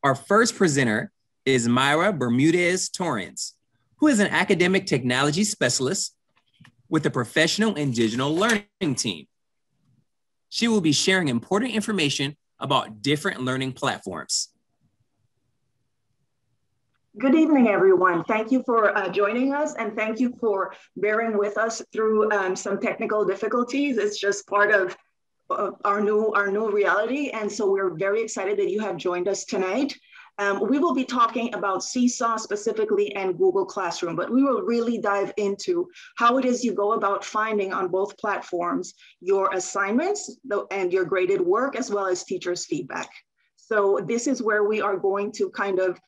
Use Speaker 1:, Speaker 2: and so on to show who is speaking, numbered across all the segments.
Speaker 1: Our first presenter is Myra Bermudez Torrence, who is an academic technology specialist with the Professional and Digital Learning team. She will be sharing important information about different learning platforms.
Speaker 2: Good evening, everyone. Thank you for joining us, and thank you for bearing with us through some technical difficulties. It's just part of our new reality, and so we're very excited that you have joined us tonight. We will be talking about Seesaw specifically and Google Classroom, but we will really dive into how it is you go about finding on both platforms your assignments and your graded work, as well as teachers' feedback. So this is where we are going to kind of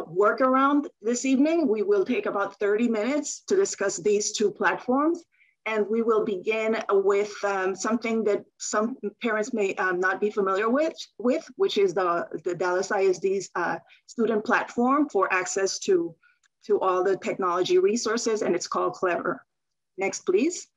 Speaker 2: work around this evening. We will take about 30 minutes to discuss these two platforms. And we will begin with something that some parents may not be familiar with, which is the Dallas ISD's student platform for access to all the technology resources, and it's called Clever. Next, please.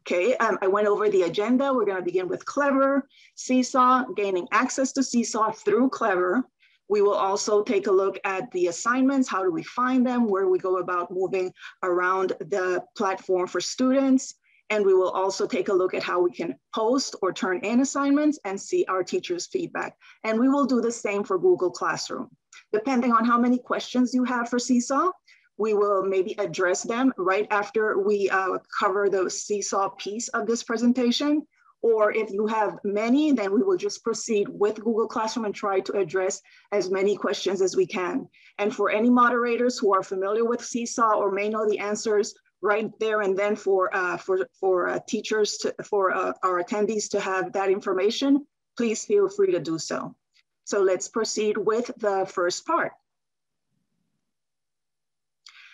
Speaker 2: Okay, I went over the agenda. We're gonna begin with Clever, Seesaw, gaining access to Seesaw through Clever. We will also take a look at the assignments. How do we find them? Where we go about moving around the platform for students. And we will also take a look at how we can post or turn in assignments and see our teachers' feedback. And we will do the same for Google Classroom. Depending on how many questions you have for Seesaw, we will maybe address them right after we cover the Seesaw piece of this presentation. Or if you have many, then we will just proceed with Google Classroom and try to address as many questions as we can. And for any moderators who are familiar with Seesaw or may know the answers right there and then for teachers, for our attendees to have that information, please feel free to do so. So let's proceed with the first part.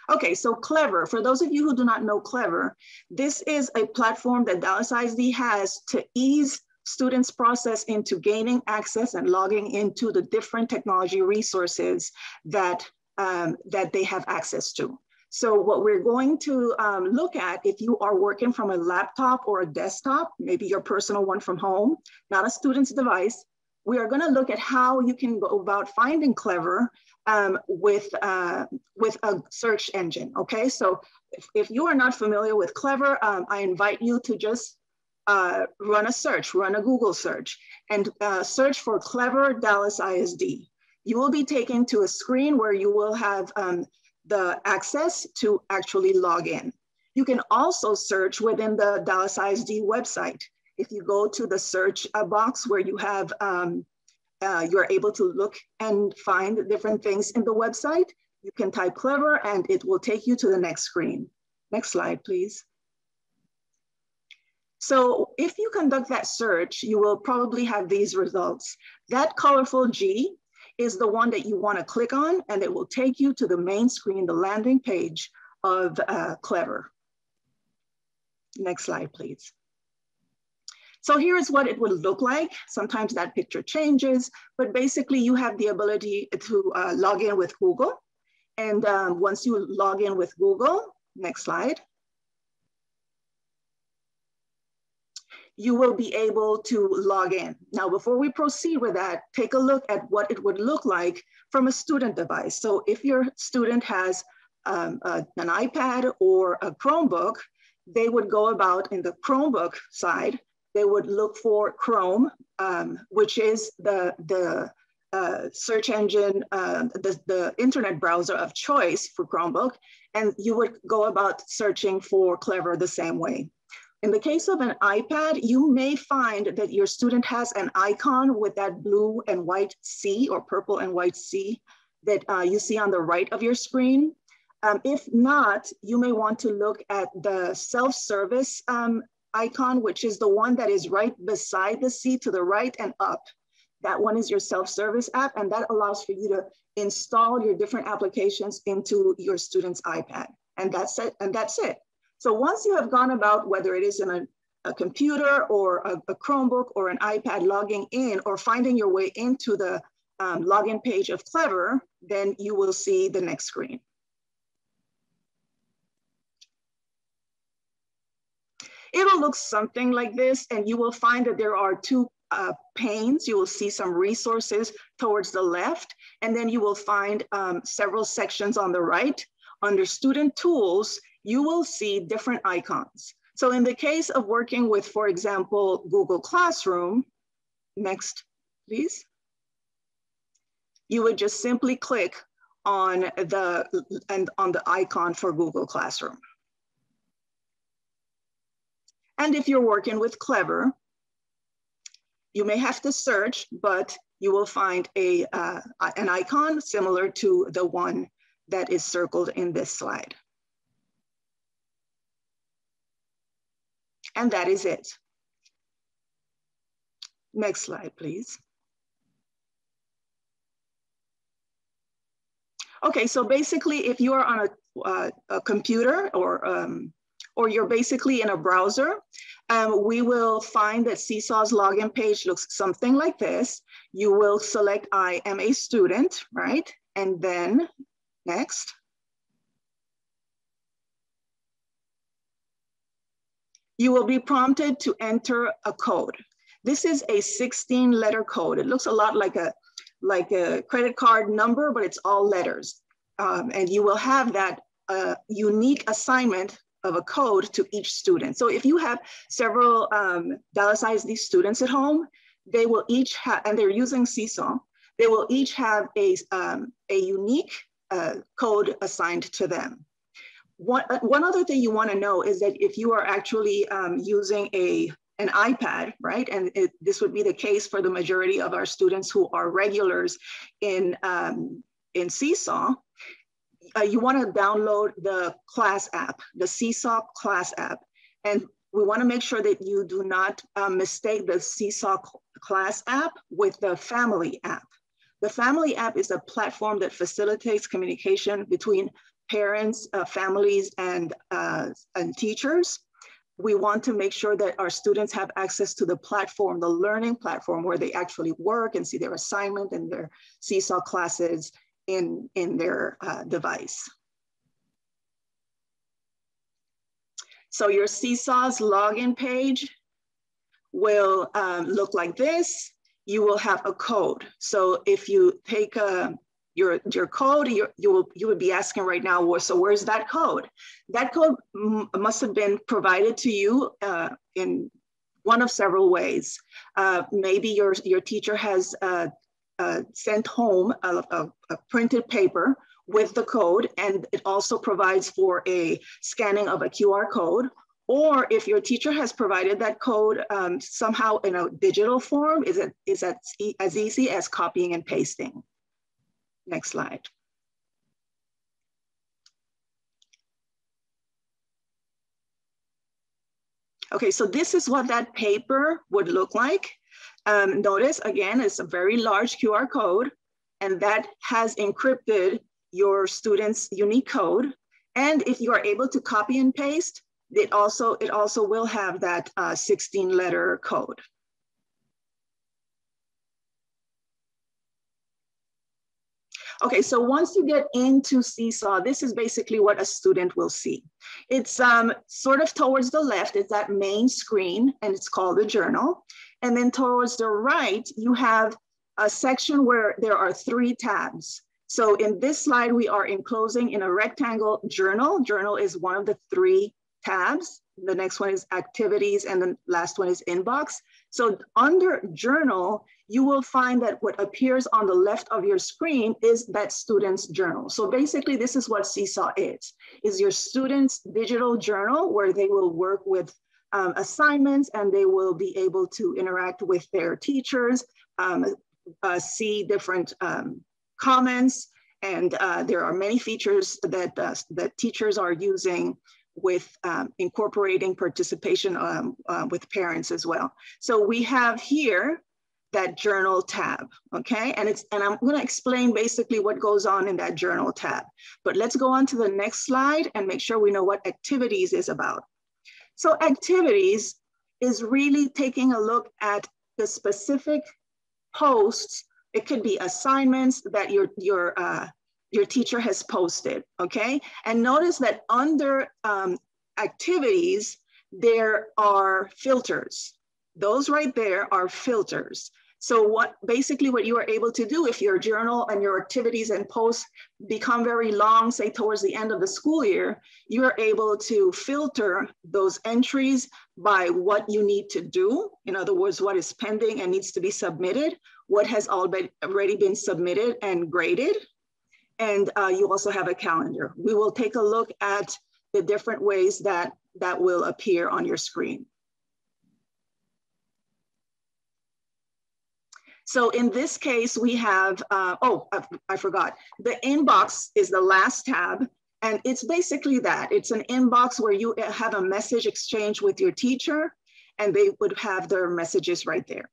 Speaker 2: Okay, so Clever, for those of you who do not know Clever, this is a platform that Dallas ISD has to ease students' process into gaining access and logging into the different technology resources that they have access to. So what we're going to look at, if you are working from a laptop or a desktop, maybe your personal one from home, not a student's device, we are gonna look at how you can go about finding Clever with a search engine, okay? So if you are not familiar with Clever, I invite you to just run a Google search and search for Clever Dallas ISD. You will be taken to a screen where you will have the access to actually log in. You can also search within the Dallas ISD website. If you go to the search box where you have, you're able to look and find different things in the website, you can type Clever and it will take you to the next screen. Next slide, please. So if you conduct that search, you will probably have these results. That colorful G is the one that you want to click on, and it will take you to the main screen, the landing page of Clever. Next slide, please. So here's what it would look like. Sometimes that picture changes, but basically you have the ability to log in with Google. And once you log in with Google, next slide, you will be able to log in. Now, before we proceed with that, take a look at what it would look like from a student device. So if your student has an iPad or a Chromebook, they would go about in the Chromebook side, they would look for Chrome, which is the search engine, the internet browser of choice for Chromebook, and you would go about searching for Clever the same way. In the case of an iPad, you may find that your student has an icon with that blue and white C or purple and white C that you see on the right of your screen. If not, you may want to look at the self-service icon, which is the one that is right beside the C to the right and up. That one is your self-service app, and that allows for you to install your different applications into your student's iPad. And that's it. So once you have gone about, whether it is in a computer or a Chromebook or an iPad, logging in or finding your way into the login page of Clever, then you will see the next screen. It'll look something like this, and you will find that there are two panes. You will see some resources towards the left, and then you will find several sections on the right. Under student tools, you will see different icons. So in the case of working with, for example, Google Classroom, next, please. You would just simply click on the icon for Google Classroom. And if you're working with Clever, you may have to search, but you will find an icon similar to the one that is circled in this slide. And that is it. Next slide, please. Okay, so basically, if you are on a computer or you're basically in a browser, we will find that Seesaw's login page looks something like this. You will select I am a student, right? And then next. You will be prompted to enter a code. This is a 16-letter code. It looks a lot like a credit card number, but it's all letters. And you will have that unique assignment of a code to each student. So if you have several Dallas ISD students at home, they will each have, and they're using Seesaw, they will each have a unique code assigned to them. One other thing you want to know is that if you are actually using an iPad, right? And this would be the case for the majority of our students who are regulars in Seesaw. You want to download the class app, the Seesaw class app. And we want to make sure that you do not mistake the Seesaw class app with the family app. The family app is a platform that facilitates communication between parents, families, and teachers. We want to make sure that our students have access to the platform, the learning platform, where they actually work and see their assignment and their Seesaw classes in their device. So your Seesaw's login page will look like this. You will have a code. So if you take your code, you would be asking right now, well, so where's that code? That code must have been provided to you in one of several ways. Maybe your teacher has sent home a printed paper with the code, and it also provides for a scanning of a QR code. Or if your teacher has provided that code somehow in a digital form, is that as easy as copying and pasting. Next slide. Okay, so this is what that paper would look like. Notice, again, it's a very large QR code, and that has encrypted your student's unique code. And if you are able to copy and paste, it also will have that 16-letter code. Okay, so once you get into Seesaw, this is basically what a student will see. It's sort of towards the left, it's that main screen, and it's called the journal. And then towards the right, you have a section where there are 3 tabs. So in this slide, we are enclosing in a rectangle journal. Journal is one of the 3 tabs. The next one is activities, and the last one is inbox. So under journal, you will find that what appears on the left of your screen is that student's journal. So basically, this is what Seesaw is your student's digital journal where they will work with assignments, and they will be able to interact with their teachers, see different comments, and there are many features that teachers are using with incorporating participation with parents as well. So we have here that journal tab, okay? And I'm gonna explain basically what goes on in that journal tab. But let's go on to the next slide and make sure we know what activities is about. So activities is really taking a look at the specific posts. It could be assignments that your teacher has posted, okay? And notice that under activities, there are filters. Those right there are filters. So basically what you are able to do if your journal and your activities and posts become very long, say towards the end of the school year, you're able to filter those entries by what you need to do. In other words, what is pending and needs to be submitted, what has already been submitted and graded. And you also have a calendar. We will take a look at the different ways that will appear on your screen. So in this case, we have, I forgot. The inbox is the last tab. And it's basically that. It's an inbox where you have a message exchange with your teacher, and they would have their messages right there.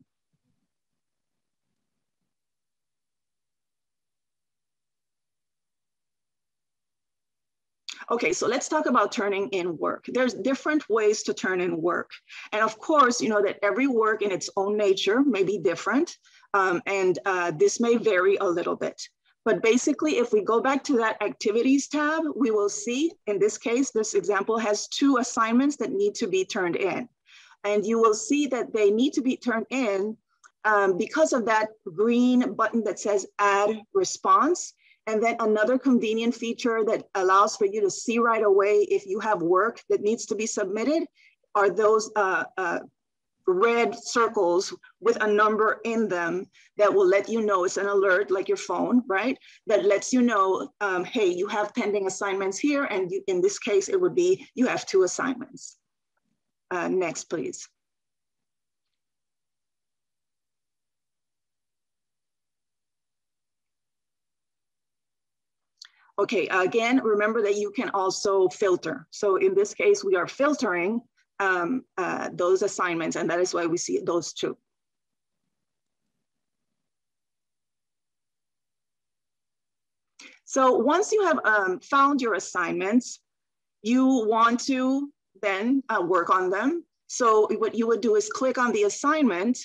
Speaker 2: Okay, so let's talk about turning in work. There's different ways to turn in work. And of course, you know that every work in its own nature may be different. This may vary a little bit. But basically, if we go back to that activities tab, we will see, in this case, this example has 2 assignments that need to be turned in. And you will see that they need to be turned in because of that green button that says add response. And then another convenient feature that allows for you to see right away if you have work that needs to be submitted are those red circles with a number in them that will let you know, it's an alert like your phone, right? That lets you know, hey, you have pending assignments here. And in this case, it would be, you have 2 assignments. Next, please. Okay, again, remember that you can also filter. So in this case, we are filtering those assignments, and that is why we see those 2. So once you have found your assignments, you want to then work on them. So what you would do is click on the assignment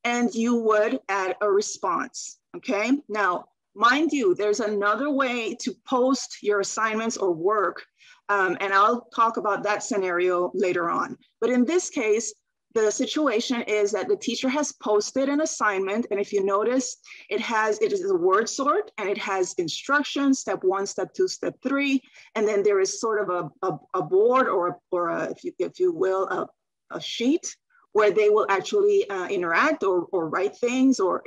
Speaker 2: and you would add a response, okay? Now, mind you, there's another way to post your assignments or work, and I'll talk about that scenario later on. But in this case, the situation is that the teacher has posted an assignment, and if you notice, it is a word sort, and it has instructions, step 1, step 2, step 3, and then there is sort of a board or if you will, a sheet where they will actually interact or write things or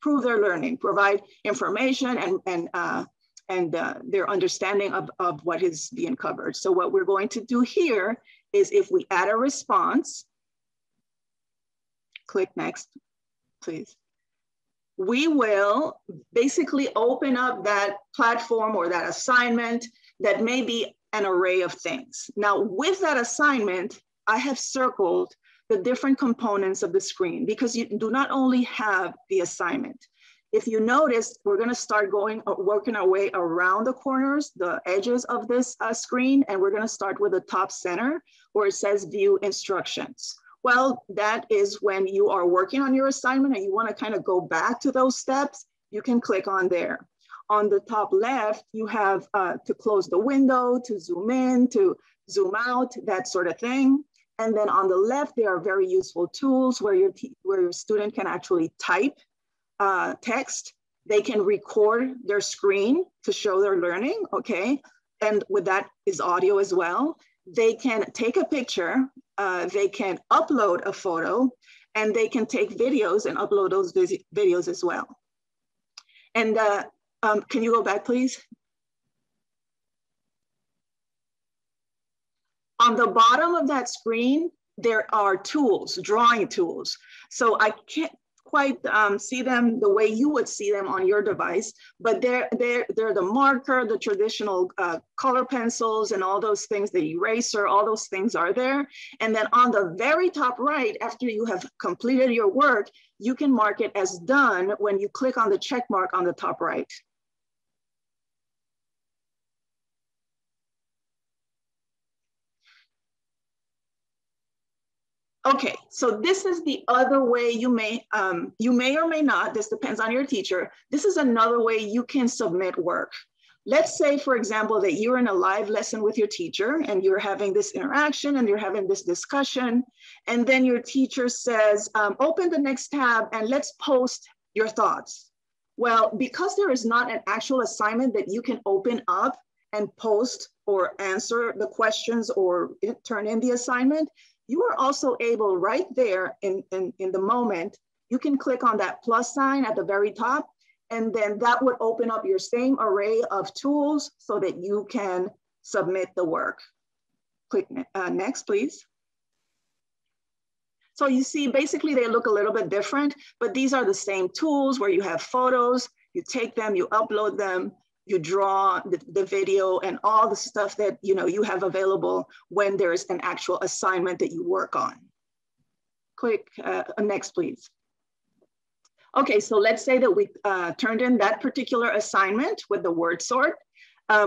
Speaker 2: prove their learning, provide information and their understanding of what is being covered. So what we're going to do here is if we add a response, click next, please. We will basically open up that platform or that assignment that may be an array of things. Now with that assignment, I have circled the different components of the screen because you do not only have the assignment. If you notice, we're gonna start working our way around the corners, the edges of this screen, and we're gonna start with the top center where it says view instructions. Well, that is when you are working on your assignment and you wanna kind of go back to those steps, you can click on there. On the top left, you have to close the window, to zoom in, to zoom out, that sort of thing. And then on the left, there are very useful tools where your student can actually type text. They can record their screen to show their learning, okay? And with that is audio as well. They can take a picture, they can upload a photo, and they can take videos and upload those videos as well. And can you go back, please? On the bottom of that screen, there are tools, drawing tools. So I can't quite see them the way you would see them on your device, but they're the marker, the traditional color pencils and all those things, the eraser, all those things are there. And then on the very top right, after you have completed your work, you can mark it as done when you click on the check mark on the top right. Okay, so this is the other way you may or may not, this depends on your teacher. This is another way you can submit work. Let's say, for example, that you're in a live lesson with your teacher and you're having this interaction and you're having this discussion, and then your teacher says, open the next tab and let's post your thoughts. Well, because there is not an actual assignment that you can open up and post or answer the questions or turn in the assignment, you are also able right there in the moment, you can click on that plus sign at the very top, and then that would open up your same array of tools so that you can submit the work. Click next, please. So you see, basically they look a little bit different, but these are the same tools where you have photos, you take them, you upload them, you draw the video and all the stuff that you have available when there's an actual assignment that you work on. Click next, please. Okay, so let's say that we turned in that particular assignment with the word sort.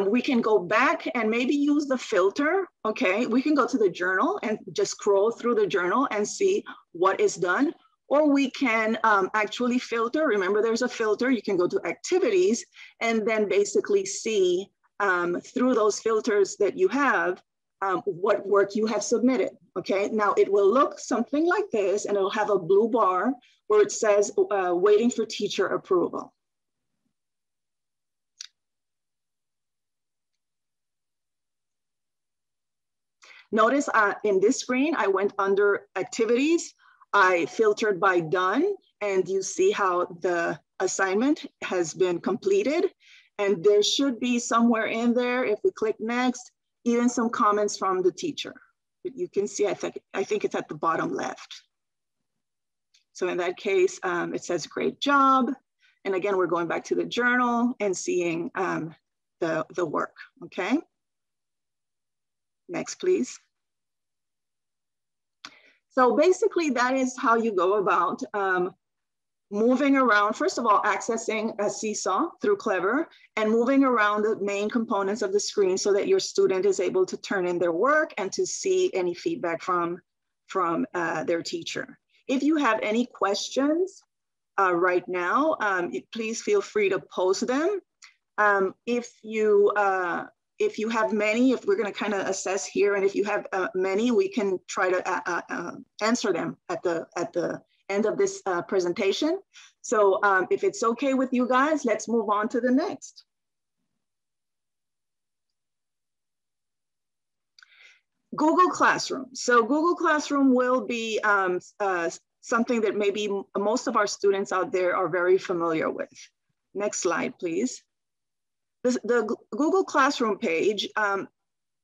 Speaker 2: We can go back and maybe use the filter, okay? We can go to the journal and just scroll through the journal and see what is done. Or we can actually filter. Remember, there's a filter. You can go to activities and then basically see through those filters that you have what work you have submitted, okay? Now it will look something like this and it'll have a blue bar where it says waiting for teacher approval. Notice in this screen, I went under activities, I filtered by done, and you see how the assignment has been completed. And there should be somewhere in there, if we click next, even some comments from the teacher. But you can see, I think it's at the bottom left. So in that case, it says great job. And again, we're going back to the journal and seeing the work, okay? Next, please. So basically that is how you go about moving around, first of all, accessing a Seesaw through Clever and moving around the main components of the screen so that your student is able to turn in their work and to see any feedback from their teacher. If you have any questions right now, please feel free to post them. If you have many, if we're going to kind of assess here, and if you have many, we can try to answer them at the end of this presentation. So if it's okay with you guys, let's move on to the next. Google Classroom. So Google Classroom will be something that maybe most of our students out there are very familiar with. Next slide, please. The Google Classroom page,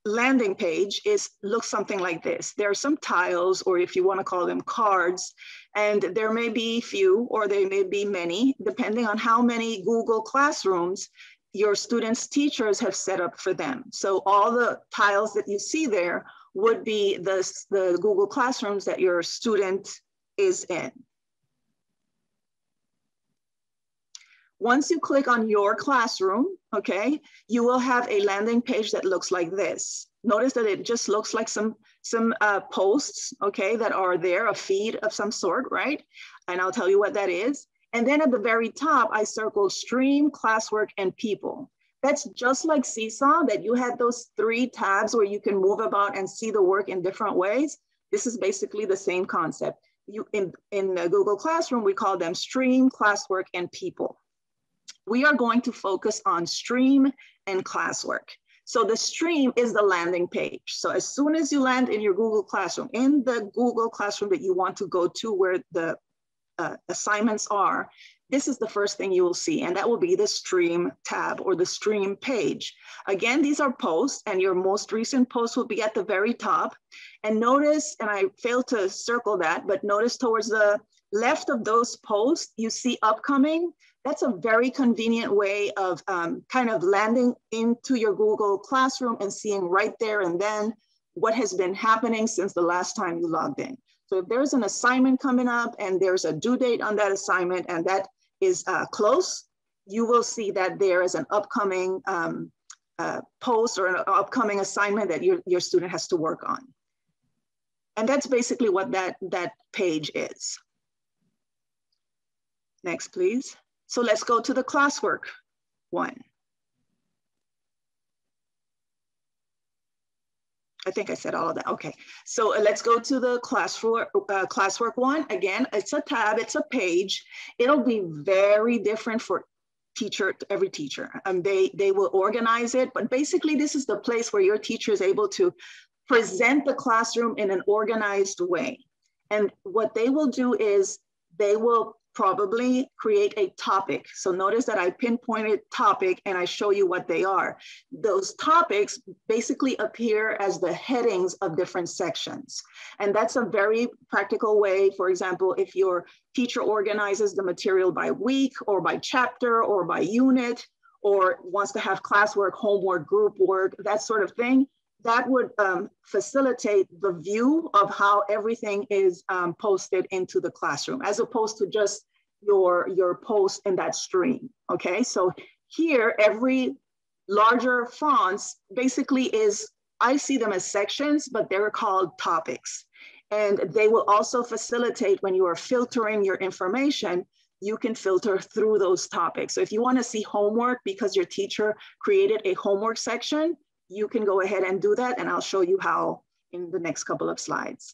Speaker 2: landing page looks something like this. There are some tiles, or if you want to call them cards, and there may be few or there may be many, depending on how many Google Classrooms your students' teachers have set up for them. So all the tiles that you see there would be the Google Classrooms that your student is in. Once you click on your classroom, okay, you will have a landing page that looks like this. Notice that it just looks like some posts, okay, that are there, a feed of some sort, right? And I'll tell you what that is. And then at the very top, I circled stream, classwork, and people. That's just like Seesaw, that you had those 3 tabs where you can move about and see the work in different ways. This is basically the same concept. In the Google Classroom, we call them stream, classwork, and people. We are going to focus on stream and classwork. So the stream is the landing page. So as soon as you land in your Google Classroom, in the Google Classroom that you want to go to where the assignments are, this is the first thing you will see, and that will be the stream tab or the stream page. Again, these are posts, and your most recent post will be at the very top. And notice, and I failed to circle that, but notice towards the left of those posts, you see upcoming. That's a very convenient way of kind of landing into your Google Classroom and seeing right there and then what has been happening since the last time you logged in. So if there's an assignment coming up and there's a due date on that assignment and that is close, you will see that there is an upcoming post or an upcoming assignment that your student has to work on. And that's basically what that page is. Next, please. So let's go to the classwork one. I think I said all of that. Okay, so let's go to the classwork one. Again, it's a tab, it's a page. It'll be very different for every teacher. They will organize it, but basically this is the place where your teacher is able to present the classroom in an organized way. And what they will do is they will probably create a topic. So notice that I pinpointed topic and I show you what they are. Those topics basically appear as the headings of different sections. And that's a very practical way. For example, if your teacher organizes the material by week or by chapter or by unit, or wants to have classwork, homework, group work, that sort of thing, that would facilitate the view of how everything is posted into the classroom, as opposed to just your post in that stream, okay? So here, every larger fonts basically is, I see them as sections, but they're called topics. And they will also facilitate when you are filtering your information, you can filter through those topics. So if you wanna see homework because your teacher created a homework section, you can go ahead and do that, and I'll show you how in the next couple of slides.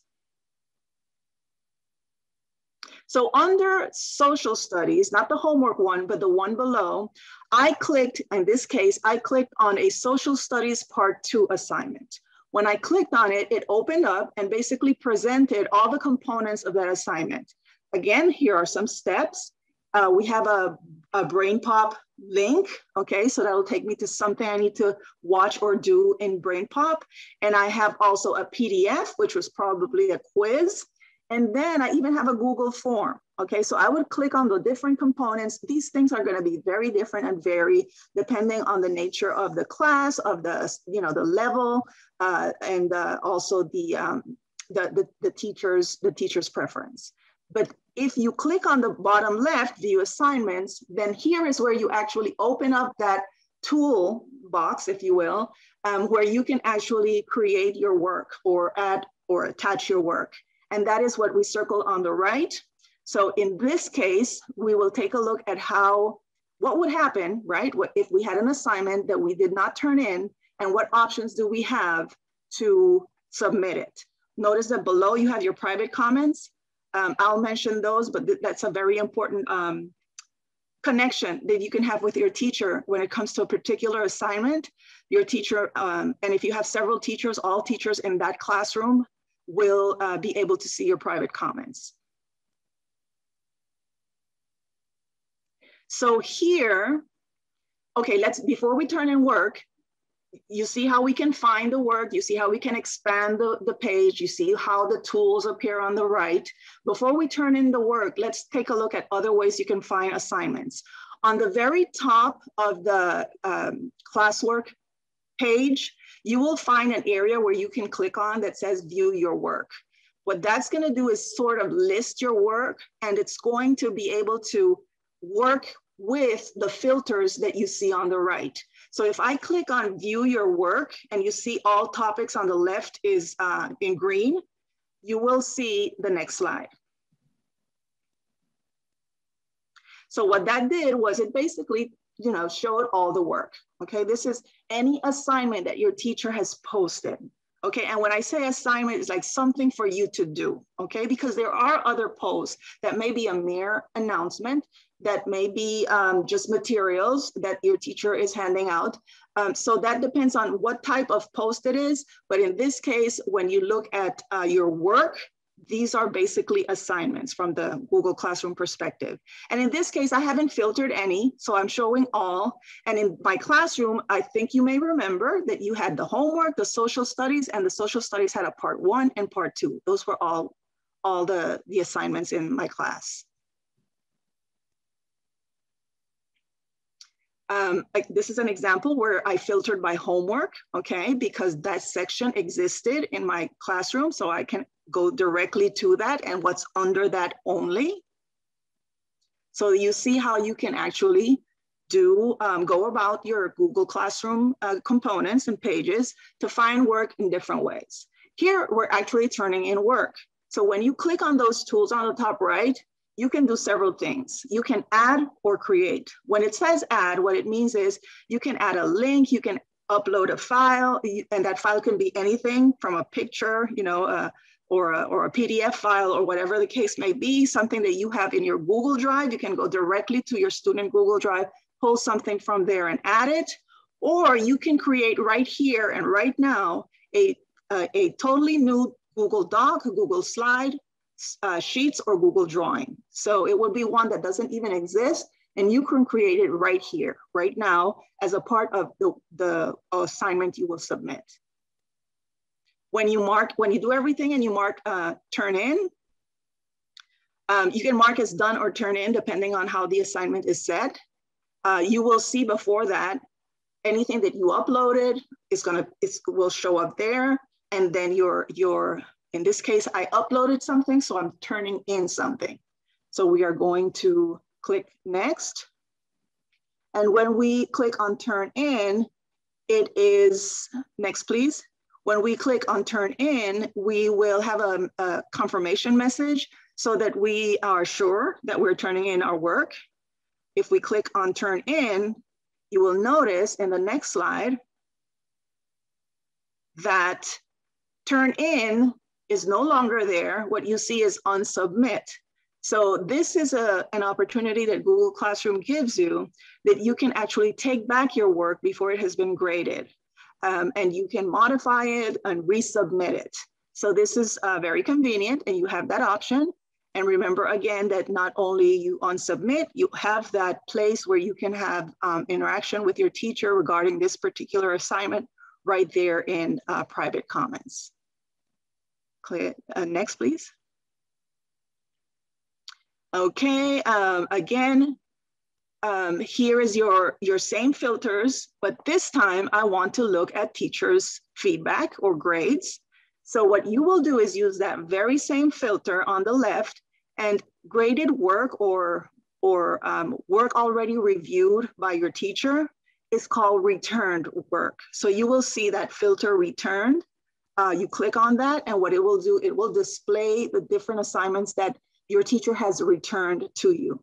Speaker 2: So under social studies, not the homework one, but the one below, I clicked, in this case, I clicked on a social studies part 2 assignment. When I clicked on it, it opened up and basically presented all the components of that assignment. Again, here are some steps. We have a BrainPop link, okay? So that'll take me to something I need to watch or do in BrainPop. And I have also a PDF, which was probably a quiz. And then I even have a Google form, okay? So I would click on the different components. These things are gonna be very different and vary depending on the nature of the class, of the, the level, and also the teacher's preference. But if you click on the bottom left, view assignments, then here is where you actually open up that tool box, if you will, where you can actually create your work or add or attach your work. And that is what we circle on the right. So in this case, we will take a look at what would happen, right? If we had an assignment that we did not turn in, and what options do we have to submit it? Notice that below you have your private comments. I'll mention those, but that's a very important connection that you can have with your teacher when it comes to a particular assignment. Your teacher, and if you have several teachers, all teachers in that classroom will be able to see your private comments. So here, okay, before we turn in work, you see how we can find the work, you see how we can expand the page, you see how the tools appear on the right. Before we turn in the work, let's take a look at other ways you can find assignments. On the very top of the classwork page, you will find an area where you can click on that says view your work. What that's gonna do is sort of list your work, and it's going to be able to work with the filters that you see on the right. So if I click on view your work and you see all topics on the left is in green, you will see the next slide. So what that did was it basically, showed all the work. Okay, this is any assignment that your teacher has posted. Okay, and when I say assignment, it's like something for you to do, okay? Because there are other posts that may be a mere announcement, that may be just materials that your teacher is handing out. So that depends on what type of post it is. But in this case, when you look at your work, these are basically assignments from the Google Classroom perspective. And in this case, I haven't filtered any, so I'm showing all. And in my classroom, I think you may remember that you had the homework, the social studies, and the social studies had a part 1 and part 2. Those were all the assignments in my class. This is an example where I filtered by homework, okay, because that section existed in my classroom, so I can go directly to that and what's under that only. So you see how you can actually go about your Google Classroom components and pages to find work in different ways. Here, we're actually turning in work. So when you click on those tools on the top right, you can do several things. You can add or create. When it says add, what it means is you can add a link, you can upload a file, and that file can be anything from a picture, or a PDF file, or whatever the case may be, something that you have in your Google Drive. You can go directly to your student Google Drive, pull something from there and add it, or you can create right here and right now a totally new Google Doc, Google Slide, Sheets, or Google Drawing. So it would be one that doesn't even exist, and you can create it right here, right now, as a part of the assignment you will submit. When you do everything and you mark turn in, you can mark as done or turn in, depending on how the assignment is set. You will see before that, anything that you uploaded will show up there. And then in this case, I uploaded something, so I'm turning in something. So we are going to click next. And when we click on turn in, it is, next please. When we click on turn in, we will have a confirmation message so that we are sure that we're turning in our work. If we click on turn in, you will notice in the next slide that turn in is no longer there. What you see is unsubmit. So this is an opportunity that Google Classroom gives you, that you can actually take back your work before it has been graded. And you can modify it and resubmit it. So this is very convenient, and you have that option. And remember again that not only you unsubmit, you have that place where you can have interaction with your teacher regarding this particular assignment right there in private comments. Next, please. Okay, again, here is your same filters, but this time I want to look at teachers' feedback or grades. So what you will do is use that very same filter on the left, and graded work or work already reviewed by your teacher is called returned work. So you will see that filter returned. You click on that, and what it will do, it will display the different assignments that your teacher has returned to you.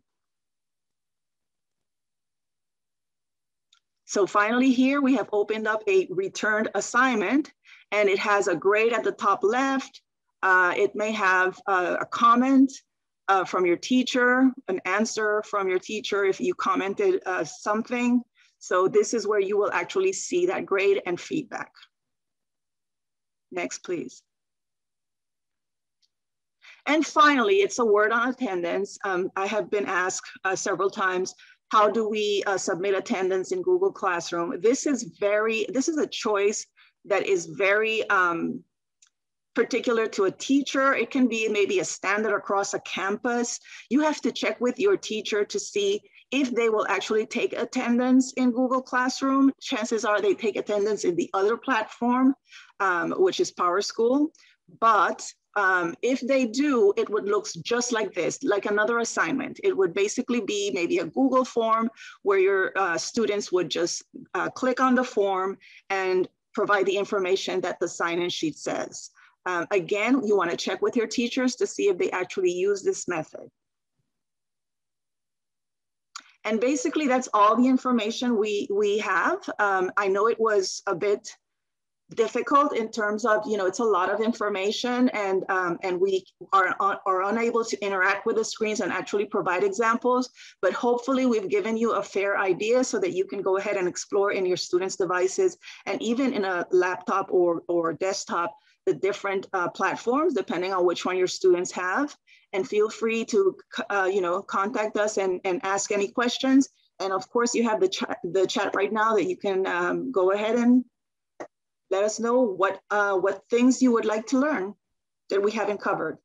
Speaker 2: So finally here, we have opened up a returned assignment, and it has a grade at the top left. It may have a comment from your teacher, an answer from your teacher if you commented something. So this is where you will actually see that grade and feedback. Next, please. And finally, it's a word on attendance. I have been asked several times, how do we submit attendance in Google Classroom? This is a choice that is very particular to a teacher. It can be maybe a standard across a campus. You have to check with your teacher to see if they will actually take attendance in Google Classroom. Chances are they take attendance in the other platform, which is PowerSchool. But if they do, it would look just like this, like another assignment. It would basically be maybe a Google form where your students would just click on the form and provide the information that the sign-in sheet says. Again, you want to check with your teachers to see if they actually use this method. And basically, that's all the information we have. I know it was a bit difficult in terms of, it's a lot of information, and we are unable to interact with the screens and actually provide examples, but hopefully we've given you a fair idea so that you can go ahead and explore in your students' devices, and even in a laptop or desktop, the different platforms, depending on which one your students have. And feel free to contact us and ask any questions. And of course, you have the chat right now that you can go ahead and let us know what things you would like to learn that we haven't covered.